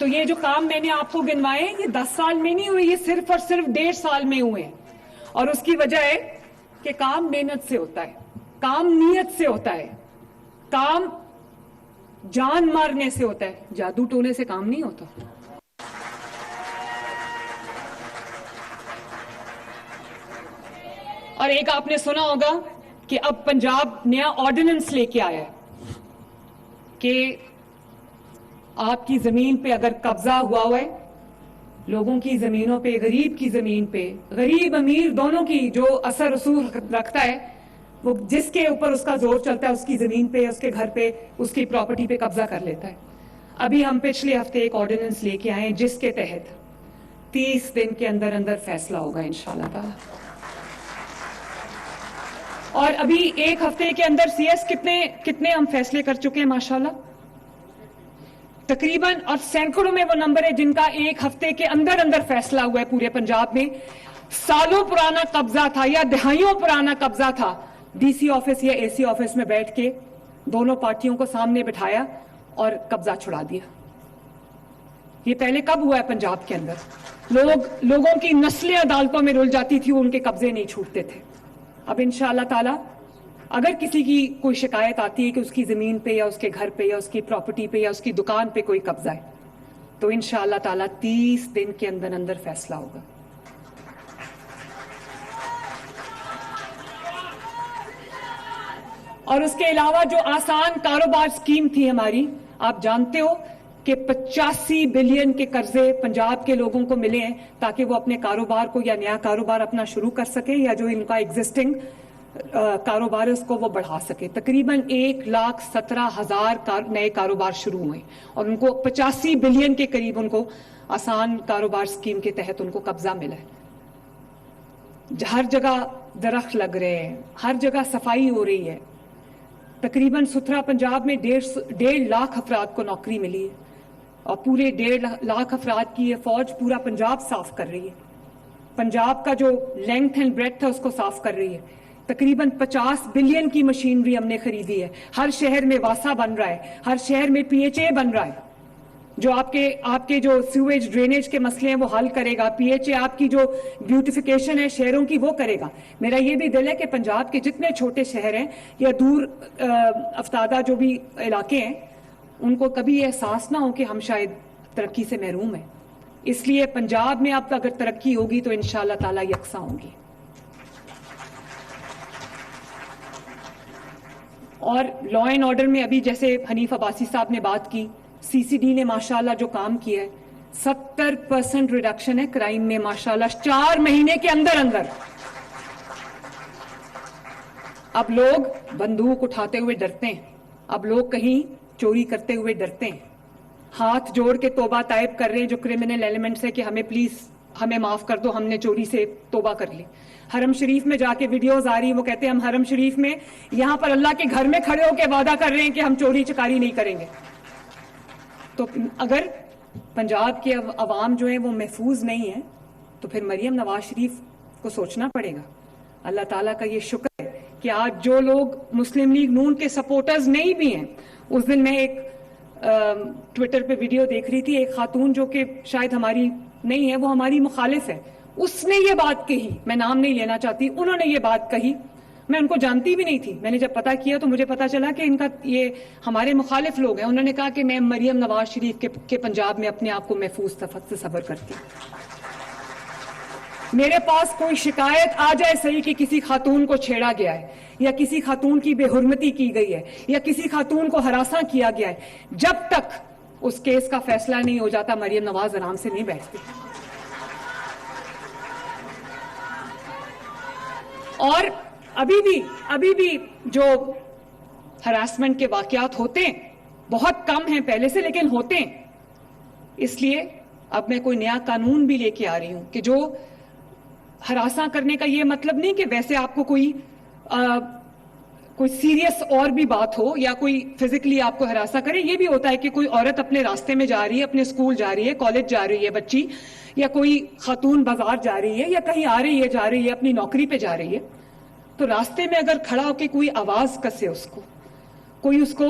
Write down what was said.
تو یہ جو کام میں نے آپ کو گنوائے یہ 10 سال میں نہیں ہوئے, یہ صرف اور صرف 1.5 سال میں ہوئے ہیں. اور اس کی وجہ ہے کہ کام محنت سے ہوتا ہے, کام نیت سے ہوتا ہے, کام جان مارنے سے ہوتا ہے, جادو ٹونے سے کام نہیں ہوتا. اور ایک آپ نے سنا ہوگا کہ اب پنجاب نیا آرڈیننس لے کے آیا ہے کہ آپ کی زمین پہ اگر قبضہ ہوا ہے, لوگوں کی زمینوں پہ, غریب کی زمین پہ, غریب امیر دونوں کی جو اثر رسوخ رکھتا ہے, وہ جس کے اوپر اس کا زور چلتا ہے اس کی زمین پہ, اس کے گھر پہ, اس کی پراپرٹی پہ قبضہ کر لیتا ہے. ابھی ہم پچھلے ہفتے ایک آرڈیننس لے کے آئے ہیں جس کے تحت 30 دن کے اندر اندر فیصلہ ہوگا انشاءاللہ تعالی. اور ابھی ایک ہفتے کے اندر سی ایس کتنے ہم فیصلے کر چکے ہیں ماشاءاللہ, تقریباً, اور سینکڑوں میں وہ نمبر ہے جن کا ایک ہفتے کے اندر اندر فیصلہ ہوا ہے پورے پنجاب میں. سالوں پرانا قبضہ تھا یا دہائیوں پرانا قبضہ تھا, ڈی سی آفس یا اے سی آفس میں بیٹھ کے دونوں پارٹیوں کو سامنے بٹھایا اور قبضہ چھڑا دیا. یہ پہلے کب ہوا ہے پنجاب کے اندر؟ لوگوں کی نسلیں عدالتوں میں رل جاتی تھی, ان کے قبضے نہیں چھوٹتے تھے. اب انشاءاللہ تعالی اگر کسی کی کوئی شکایت آتی ہے کہ اس کی زمین پہ یا اس کے گھر پہ یا اس کی پراپرٹی پہ یا اس کی دکان پہ کوئی قبضہ ہے, تو انشاءاللہ تعالی 30 دن کے اندر اندر فیصلہ ہوگا. اور اس کے علاوہ جو آسان کاروبار سکیم تھی ہماری, آپ جانتے ہو کہ 85 بلین کے قرضے پنجاب کے لوگوں کو ملے ہیں تاکہ وہ اپنے کاروبار کو یا نیا کاروبار اپنا شروع کر سکیں, یا جو ان کا ایگزسٹنگ کاروبار ہے اس کو وہ بڑھا سکے. تقریباً 1,17,000 نئے کاروبار شروع ہوئے اور ان کو 85 بلین کے قریب ان کو آسان کاروبار سکیم کے تحت ان کو قبضہ ملا ہے. ہر جگہ درخت لگ رہے ہیں, ہر جگہ صفائی ہو رہی ہے. تقریباً ستھرا پنجاب میں 1.5 لاکھ افراد کو نوکری ملی ہے اور پورے 1.5 لاکھ افراد کی یہ فوج پورا پنجاب صاف کر رہی ہے. پنجاب کا جو لینتھ اینڈ بریڈتھ ہے اس کو صاف کر رہی ہے. تقریباً 50 بلین کی مشینری ہم نے خریدی ہے. ہر شہر میں واسا بن رہا ہے, ہر شہر میں پی ایچ اے بن رہا ہے جو آپ کے جو سیویج ڈرینیج کے مسئلے ہیں وہ حل کرے گا. پی ایچ اے آپ کی جو بیوٹیفیکیشن ہے شہروں کی وہ کرے گا. میرا یہ بھی دل ہے کہ پنجاب کے جتنے چھوٹے شہر ہیں یا دور افتادہ جو بھی علاقے ہیں ان کو کبھی یہ احساس نہ ہو کہ ہم شاید ترقی سے محروم ہیں. اس لیے پنجاب میں اب اگر ترقی ہوگی تو انشاءاللہ تعالی یکساں ہوگی. اور لا اینڈ آرڈر میں ابھی جیسے حنیف عباسی صاحب نے بات کی, سی سی ڈی نے ماشاءاللہ جو کام کیا ہے, 70% ریڈکشن ہے کرائم میں ماشاءاللہ 4 مہینے کے اندر اندر. اب لوگ بندوق اٹھاتے ہوئے ڈرتے ہیں, اب لوگ کہیں چوری کرتے ہوئے ڈرتے ہیں, ہاتھ جوڑ کے توبہ طائب کر رہے ہیں جو کرمنل ایلیمنٹس ہے کہ ہمیں پلیز ہمیں معاف کر دو, ہم نے چوری سے توبہ کر لی. حرم شریف میں جا کے ویڈیوز آ رہی ہیں, وہ کہتے ہیں ہم حرم شریف میں یہاں پر اللہ کے گھر میں کھڑے ہو کے وعدہ کر رہے ہیں کہ ہم چوری چکاری نہیں کریں گے. تو اگر پنجاب کے عوام جو ہیں وہ محفوظ نہیں ہیں تو پھر مریم نواز شریف کو سوچنا پڑے گا. اللہ تعالیٰ کا یہ شکر ہے کہ آج جو لوگ مسلم لیگ نون کے سپورٹرز نہیں بھی ہیں, اس دن میں ایک ٹویٹر پہ ویڈیو دیکھ رہی تھی, ایک خاتون جو کہ شاید ہماری نہیں ہے, وہ ہماری مخالف ہے, اس نے یہ بات کہی, میں نام نہیں لینا چاہتی, انہوں نے یہ بات کہی, میں ان کو جانتی بھی نہیں تھی, میں نے جب پتا کیا تو مجھے پتا چلا کہ ان کا یہ ہمارے مخالف لوگ ہیں. انہوں نے کہا کہ میں مریم نواز شریف کے پنجاب میں اپنے آپ کو محفوظ تصور کرتی ہوں. میرے پاس کوئی شکایت آ جائے صحیح کہ کسی خاتون کو چھیڑا گیا ہے یا کسی خاتون کی بے حرمتی کی گئی ہے یا کسی خاتون کو ہراساں کیا گیا ہے, جب تک اس کیس کا فیصلہ نہیں ہو جاتا مریم نواز آرام سے نہیں بیٹھتی. اور ابھی بھی جو ہراسمنٹ کے واقعات ہوتے ہیں بہت کم ہیں پہلے سے, لیکن ہوتے ہیں. اس لیے اب میں کوئی نیا قانون بھی لے کے آ رہی ہوں کہ جو ہراساں کرنے کا یہ مطلب نہیں کہ ویسے آپ کو کوئی سیریس اور بھی بات ہو یا کوئی فزیکلی آپ کو ہراساں کرے. یہ بھی ہوتا ہے کہ کوئی عورت اپنے راستے میں جا رہی ہے, اپنے اسکول جا رہی ہے, کالج جا رہی ہے بچی, یا کوئی خاتون بازار جا رہی ہے یا کہیں آ رہی ہے جا رہی ہے اپنی نوکری پہ جا رہی ہے, تو راستے میں اگر کھڑا ہو کے کوئی آواز کسے, اس کو کوئی اس کو